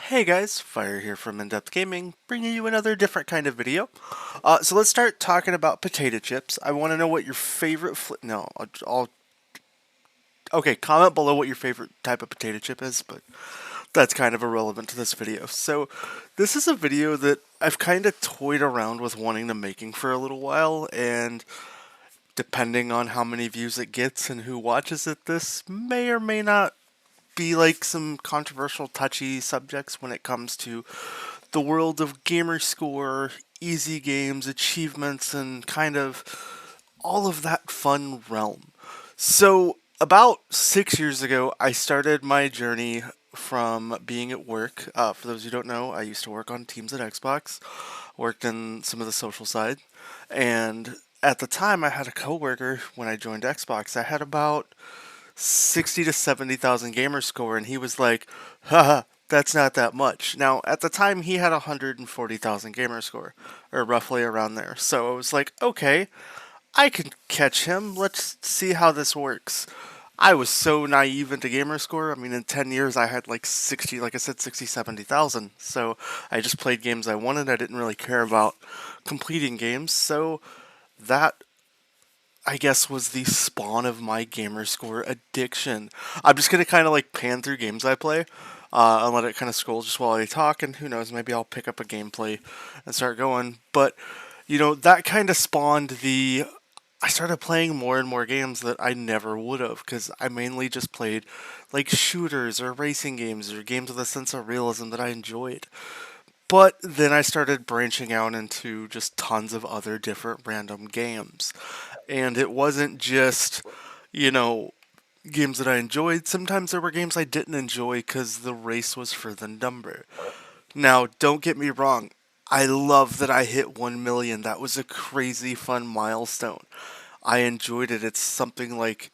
Hey guys, Fire here from InDepth Gaming, bringing you another different kind of video. So let's start talking about potato chips. I want to know what your favorite no, okay, comment below what your favorite type of potato chip is, but that's kind of irrelevant to this video. So this is a video that I've kind of toyed around with wanting to making for a little while, and depending on how many views it gets and who watches it, this may or may not be like some controversial, touchy subjects when it comes to the world of Gamerscore, easy games, achievements, and kind of all of that fun realm. So, about 6 years ago, I started my journey from being at work. For those who don't know, I used to work on teams at Xbox, worked in some of the social side, and at the time I had a coworker when I joined Xbox. I had about 60 to 70,000 gamer score, and he was like, haha, that's not that much. Now, at the time, he had 140,000 gamer score, or roughly around there. So I was like, okay, I can catch him. Let's see how this works. I was so naive into gamer score. I mean, in 10 years, I had like 60, like I said, 60, 70,000. So I just played games I wanted. I didn't really care about completing games. So that, I guess, was the spawn of my gamerscore addiction. I'm just gonna kind of like pan through games I play, and let it kind of scroll just while I talk, and who knows, maybe I'll pick up a gameplay and start going. But that kind of spawned the. I started playing more and more games that I never would have, because I mainly just played like shooters or racing games or games with a sense of realism that I enjoyed. But then I started branching out into just tons of other different random games. And it wasn't just, you know, games that I enjoyed. Sometimes there were games I didn't enjoy because the race was for the number. Now, don't get me wrong. I love that I hit 1 million. That was a crazy fun milestone. I enjoyed it. It's something like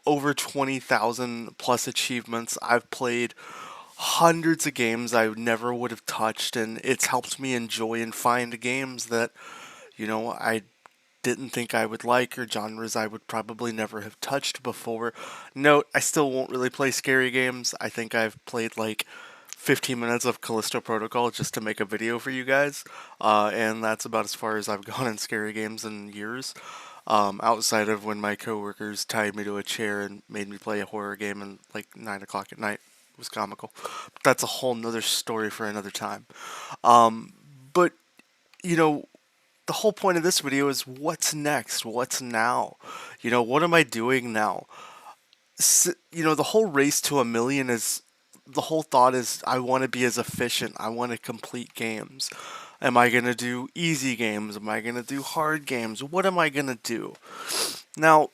over 20,000 plus achievements. I've played hundreds of games I never would have touched, and it's helped me enjoy and find games that, I didn't think I would like, or genres I would probably never have touched before. Note, I still won't really play scary games. I think I've played like 15 minutes of Callisto Protocol just to make a video for you guys, and that's about as far as I've gone in scary games in years. Outside of when my coworkers tied me to a chair and made me play a horror game at like 9 o'clock at night. It was comical. But that's a whole nother story for another time. But, you know, the whole point of this video is what's next? What's now? What am I doing now? The whole race to 1 million is the whole thought is I want to be as efficient. I want to complete games. Am I going to do easy games? Am I going to do hard games? What am I going to do? Now,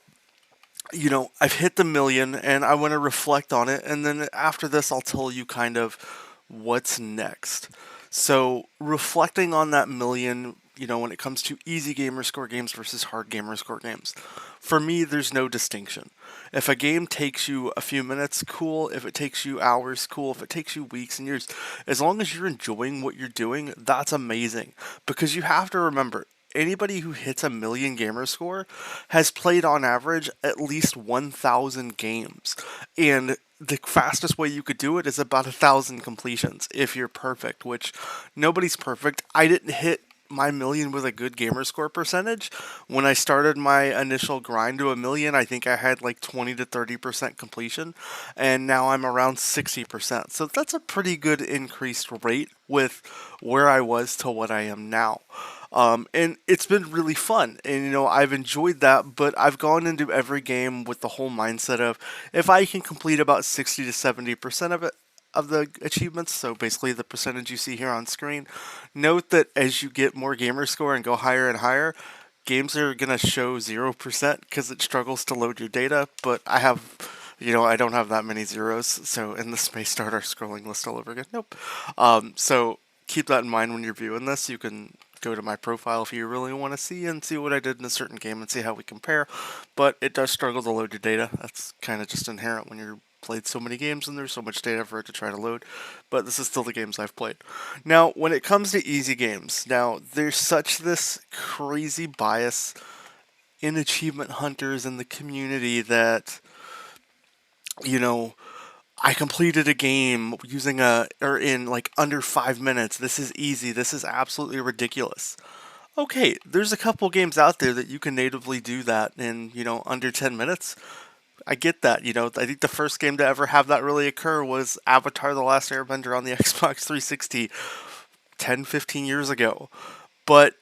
I've hit the million and I want to reflect on it. And then after this, I'll tell you kind of what's next. So, reflecting on that million, when it comes to easy gamer score games versus hard gamer score games, for me, there's no distinction. If a game takes you a few minutes, cool. If it takes you hours, cool. If it takes you weeks and years, as long as you're enjoying what you're doing, that's amazing. Because you have to remember, anybody who hits 1 million gamer score has played on average at least 1,000 games. And the fastest way you could do it is about 1,000 completions if you're perfect, which nobody's perfect. I didn't hit my million with a good gamer score percentage. When I started my initial grind to 1 million, I think I had like 20 to 30% completion, and now I'm around 60%. So that's a pretty good increased rate with where I was to what I am now. And it's been really fun, and I've enjoyed that. But I've gone into every game with the whole mindset of if I can complete about 60 to 70% of it, of the achievements, so basically the percentage you see here on screen. Note that as you get more gamer score and go higher and higher, games are gonna show 0% because it struggles to load your data. But I don't have that many zeros, so in this may start our scrolling list all over again. Nope. So keep that in mind when you're viewing this. You can go to my profile if you really want to see what I did in a certain game and see how we compare. But it does struggle to load your data. That's kind of just inherent when you're played so many games and there's so much data for it to try to load. But this is still the games I've played. Now, when it comes to easy games, now there's such this crazy bias in achievement hunters in the community that, you know, I completed a game using or in like under 5 minutes. This is easy. This is absolutely ridiculous. Okay, there's a couple games out there that you can natively do that in, under 10 minutes. I get that. I think the first game to ever have that really occur was Avatar: The Last Airbender on the Xbox 360 10, 15 years ago. But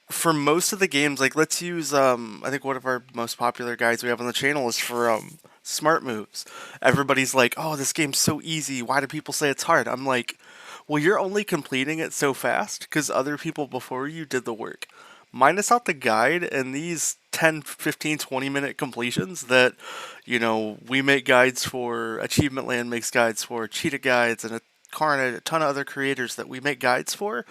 for most of the games, like let's use I think one of our most popular guides we have on the channel is for smart moves. Everybody's like, "Oh, this game's so easy. Why do people say it's hard?" I'm like, "Well, you're only completing it so fast because other people before you did the work." Minus out the guide and these 10, 15, 20-minute completions that, we make guides for, Achievement Land makes guides for, Cheetah Guides, and a ton of other creators that we make guides for.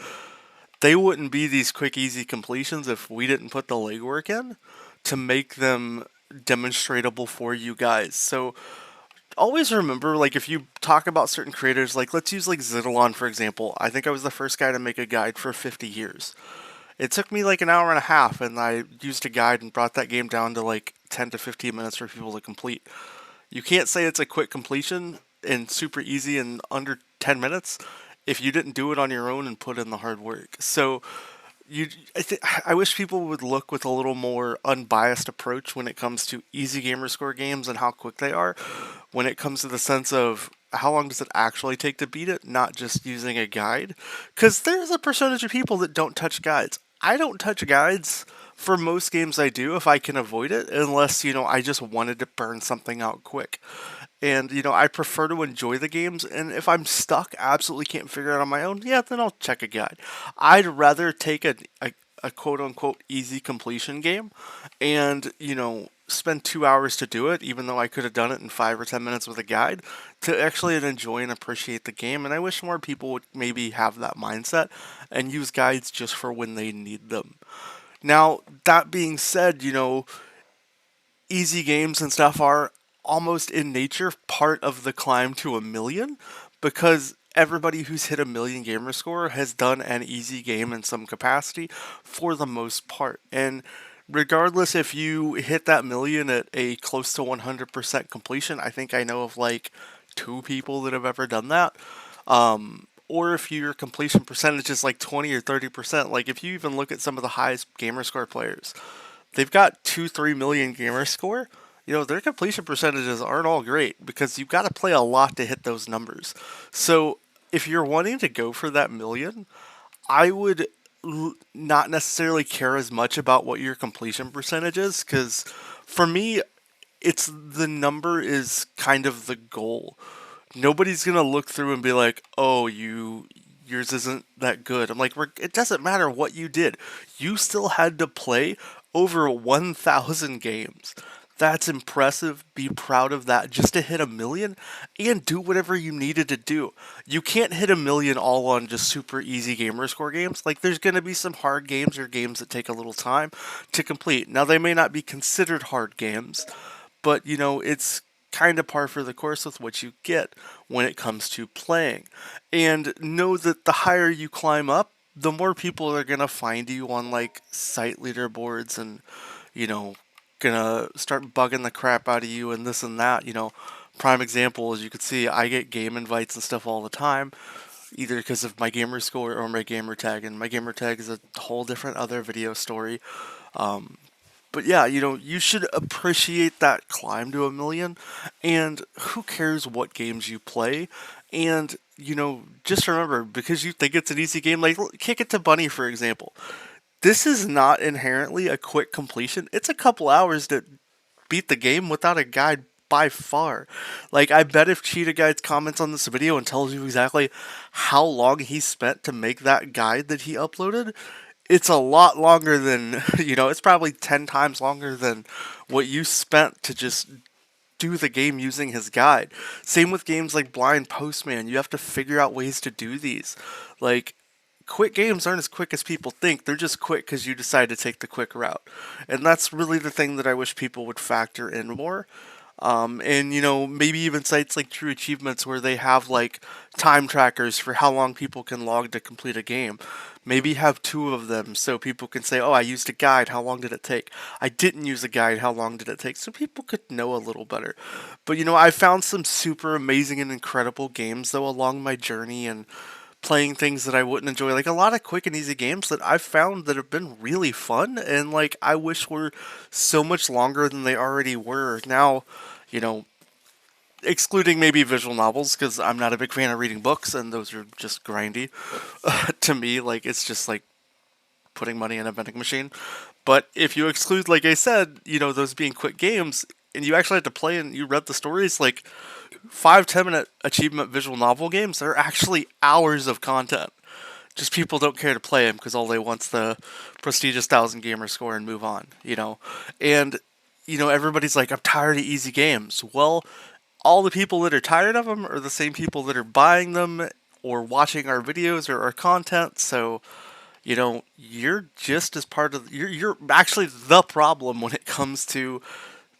They wouldn't be these quick, easy completions if we didn't put the legwork in to make them demonstratable for you guys. So always remember, like, if you talk about certain creators, like, let's use, like, Zidalon, for example. I think I was the first guy to make a guide for 50 years. It took me, like, an hour and a half, and I used a guide and brought that game down to, like, 10 to 15 minutes for people to complete. You can't say it's a quick completion and super easy in under 10 minutes if you didn't do it on your own and put in the hard work. So I wish people would look with a little more unbiased approach when it comes to easy Gamerscore games and how quick they are. When it comes to the sense of how long does it actually take to beat it, not just using a guide. Because there's a percentage of people that don't touch guides. I don't touch guides for most games I do if I can avoid it, unless, I just wanted to burn something out quick. And, I prefer to enjoy the games, and if I'm stuck, absolutely can't figure it out on my own, yeah, then I'll check a guide. I'd rather take a quote-unquote easy completion game and, spend 2 hours to do it, even though I could have done it in 5 or 10 minutes with a guide, to actually enjoy and appreciate the game. And I wish more people would maybe have that mindset and use guides just for when they need them. Now, that being said, easy games and stuff are almost in nature part of the climb to a million, because everybody who's hit a million gamer score has done an easy game in some capacity for the most part. And regardless if you hit that million at a close to 100% completion, I think I know of like 2 people that have ever done that. Or if your completion percentage is like 20 or 30%, like if you even look at some of the highest gamer score players, they've got 2-3 million gamer score. Their completion percentages aren't all great because you've got to play a lot to hit those numbers. So if you're wanting to go for that million, I would not necessarily care as much about what your completion percentage is, because for me, it's the number is kind of the goal. Nobody's gonna look through and be like, "Oh, yours isn't that good." I'm like, it doesn't matter what you did. You still had to play over 1,000 games. That's impressive. Be proud of that. Just to hit a million and do whatever you needed to do. You can't hit a million all on just super easy gamer score games. Like, there's going to be some hard games or games that take a little time to complete. Now, they may not be considered hard games, but, it's kind of par for the course with what you get when it comes to playing. And know that the higher you climb up, the more people are going to find you on, like, site leaderboards and, gonna start bugging the crap out of you and this and that. Prime example, as you can see, I get game invites and stuff all the time, either because of my gamer score or my gamer tag, and my gamer tag is a whole different other video story. But yeah, you should appreciate that climb to a million, and who cares what games you play. And just remember, because you think it's an easy game, like Kick It to Bunny, for example, this is not inherently a quick completion. It's a couple hours to beat the game without a guide by far. Like, I bet if Cheetah Guides comments on this video and tells you exactly how long he spent to make that guide that he uploaded, it's a lot longer than, it's probably 10 times longer than what you spent to just do the game using his guide. Same with games like Blind Postman. You have to figure out ways to do these. Like, quick games aren't as quick as people think. They're just quick because you decide to take the quick route. And that's really the thing that I wish people would factor in more. And maybe even sites like True Achievements where they have like time trackers for how long people can log to complete a game. Maybe have two of them so people can say, oh, I used a guide, how long did it take? I didn't use a guide, how long did it take? So people could know a little better. But I found some super amazing and incredible games though along my journey, and playing things that I wouldn't enjoy, like a lot of quick and easy games that I've found that have been really fun, and like I wish were so much longer than they already were. Now, you know, excluding maybe visual novels, because I'm not a big fan of reading books, and those are just grindy to me. Like it's just like putting money in a vending machine. But if you exclude, like I said, those being quick games, and you actually had to play and you read the stories, like 5-10 minute achievement visual novel games, they're actually hours of content. Just people don't care to play them because all they want's the prestigious 1,000 gamer score and move on. And everybody's like, I'm tired of easy games. Well, all the people that are tired of them are the same people that are buying them or watching our videos or our content. So you're just as part of you're actually the problem when it comes to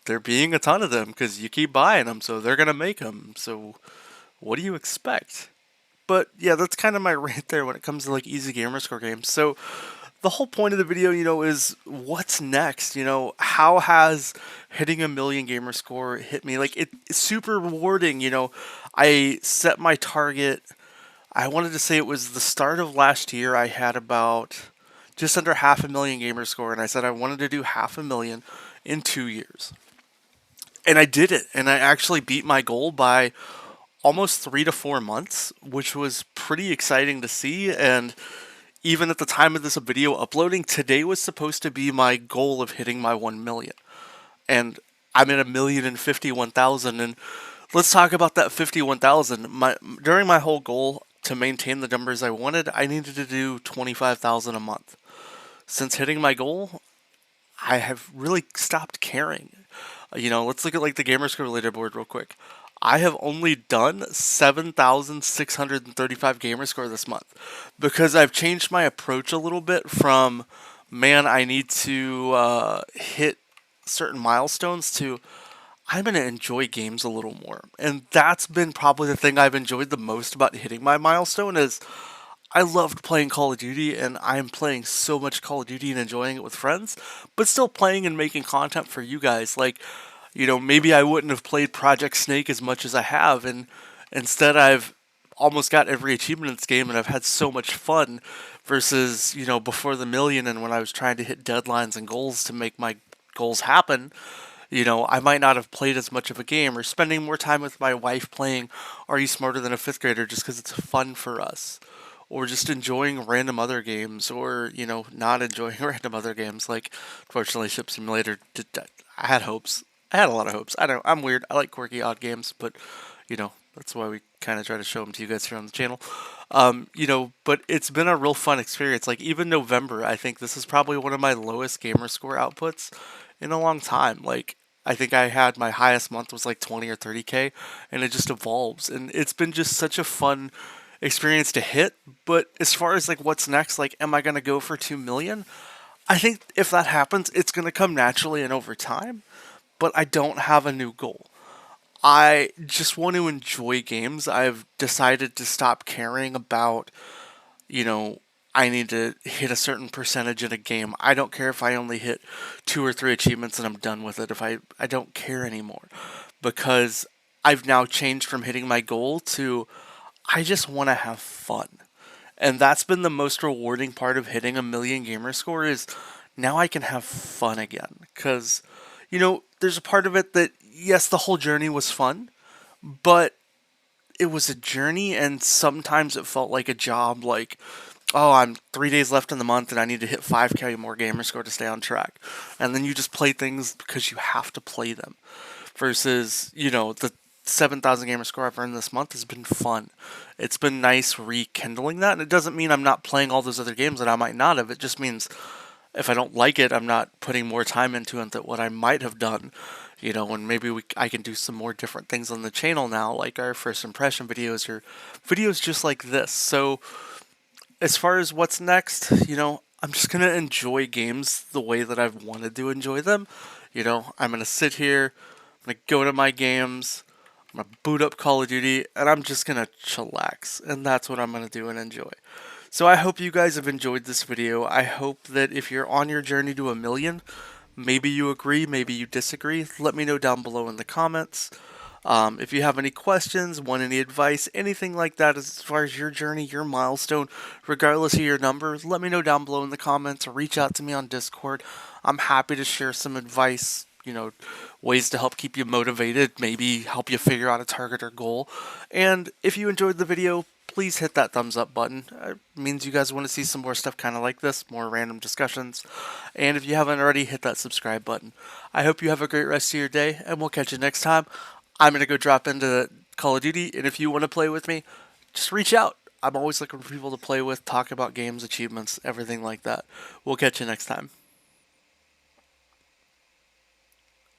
there being a ton of them, because you keep buying them, so they're gonna make them. So what do you expect? But yeah, that's kind of my rant there when it comes to like easy gamer score games. So the whole point of the video, is what's next. How has hitting a million gamer score hit me? Like it's super rewarding. I set my target. I wanted to say it was the start of last year. I had about just under 500,000 gamer score, and I said I wanted to do 500,000 in 2 years. And I did it, and I actually beat my goal by almost 3 to 4 months, which was pretty exciting to see. And even at the time of this video uploading, today was supposed to be my goal of hitting my 1 million. And I'm at 1,051,000. And let's talk about that 51,000. During my whole goal to maintain the numbers I wanted, I needed to do 25,000 a month. Since hitting my goal, I have really stopped caring. Let's look at like the Gamerscore leaderboard real quick. I have only done 7,635 Gamerscore this month because I've changed my approach a little bit from, man, I need to hit certain milestones to, I'm going to enjoy games a little more. And that's been probably the thing I've enjoyed the most about hitting my milestone is I loved playing Call of Duty, and I'm playing so much Call of Duty and enjoying it with friends, but still playing and making content for you guys. Like, maybe I wouldn't have played Project Snake as much as I have, and instead I've almost got every achievement in this game, and I've had so much fun versus, before the million and when I was trying to hit deadlines and goals to make my goals happen. I might not have played as much of a game or spending more time with my wife playing Are You Smarter Than a Fifth Grader just because it's fun for us. Or just enjoying random other games, or, not enjoying random other games. Like, unfortunately, Ship Simulator, I had hopes. I had a lot of hopes. I'm weird. I like quirky, odd games, but, that's why we kind of try to show them to you guys here on the channel. But it's been a real fun experience. Like, even November, I think this is probably one of my lowest gamer score outputs in a long time. Like, I think I had my highest month was like 20 or 30K, and it just evolves. And it's been just such a fun experience to hit. But as far as like what's next, like, am I going to go for 2 million? I think if that happens, it's going to come naturally and over time. But I don't have a new goal. I just want to enjoy games. I've decided to stop caring about, I need to hit a certain percentage in a game. I don't care if I only hit 2 or 3 achievements and I'm done with it. I don't care anymore, because I've now changed from hitting my goal to I just want to have fun. And that's been the most rewarding part of hitting a million gamer score is now I can have fun again. Because, there's a part of it that, yes, the whole journey was fun, but it was a journey, and sometimes it felt like a job. Like, oh, I'm 3 days left in the month and I need to hit 5K more gamer score to stay on track. And then you just play things because you have to play them. Versus, the 7,000 gamer score I've earned this month has been fun. It's been nice rekindling that. And it doesn't mean I'm not playing all those other games that I might not have. It just means if I don't like it, I'm not putting more time into it than what I might have done. And maybe I can do some more different things on the channel now, like our first impression videos or videos just like this. So as far as what's next, I'm just going to enjoy games the way that I've wanted to enjoy them. I'm going to sit here, I'm going to go to my games, I'm going to boot up Call of Duty, and I'm just going to chillax. And that's what I'm going to do and enjoy. So I hope you guys have enjoyed this video. I hope that if you're on your journey to 1,000,000, maybe you agree, maybe you disagree. Let me know down below in the comments. If you have any questions, want any advice, anything like that as far as your journey, your milestone, regardless of your numbers, let me know down below in the comments or reach out to me on Discord. I'm happy to share some advice, ways to help keep you motivated, maybe help you figure out a target or goal. And if you enjoyed the video, please hit that thumbs up button. It means you guys want to see some more stuff kind of like this, more random discussions. And if you haven't already, hit that subscribe button. I hope you have a great rest of your day, and we'll catch you next time. I'm going to go drop into Call of Duty, and if you want to play with me, just reach out. I'm always looking for people to play with, talk about games, achievements, everything like that. We'll catch you next time.